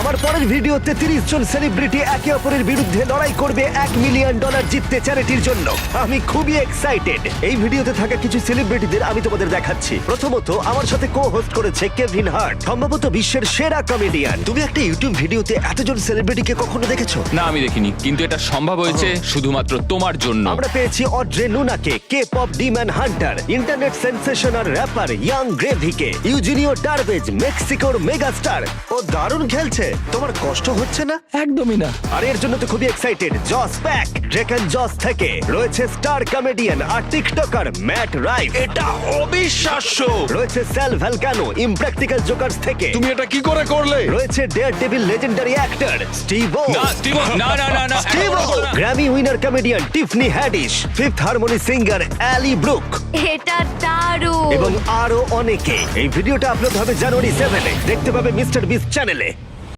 আমার পরের ভিডিওতে 30 জন সেলিব্রিটি একে অপরের বিরুদ্ধে লড়াই করবে $1 মিলিয়ন জিততে চ্যারিটির জন্য। আমি খুবই এক্সাইটেড। এই ভিডিওতে থাকা কিছু সেলিব্রিটিদের আমি তোমাদের দেখাচ্ছি। প্রথমত আমার সাথে কো-হোস্ট করেছে কেভিন হার্ট, সম্ভবত বিশ্বের সেরা কমেডিয়ান। তুমি একটা ইউটিউব ভিডিওতে এতজন সেলিব্রিটিকে কখনো দেখেছো? না, আমি দেখিনি, কিন্তু এটা সম্ভব হয়েছে শুধুমাত্র তোমার জন্য। আমরা পেয়েছি অড্রে নুনাকে, K pop demon hunter, internet sensation আর র্যাপার ইয়াং গ্রেভিকে, ইউজিনিও ডারবেজ, মেক্সিকোর মেগাস্টার। ও দারুণ খেলছে। তোমার কষ্ট হচ্ছে না? একদমই না। আর এর জন্য তো খুবই এক্সাইটেড। জস প্যাক, ড্রেকেন জস থেকে রয়েছে স্টার কমেডিয়ান আর টিকটকার ম্যাট রাইট। এটা অবিশ্বাস্য। রয়েছে স্যাল ভ্যালকানো, ইমপ্র্যাকটিক্যাল জোকার্স থেকে। তুমি এটা কি করে করলে? রয়েছে daredevil legendary actor Steve O. না, স্টিভ, না না না না, Steve O, Grammy winner comedian Tiffany Haddish, Fifth Harmony singer Ally Brooke এটা দারুণ। এবং আরো অনেকে। এই ভিডিওটা আপলোড হবে জানুয়ারি 7-এ। দেখতে পাবে মিস্টার বিস্ট চ্যানেলে।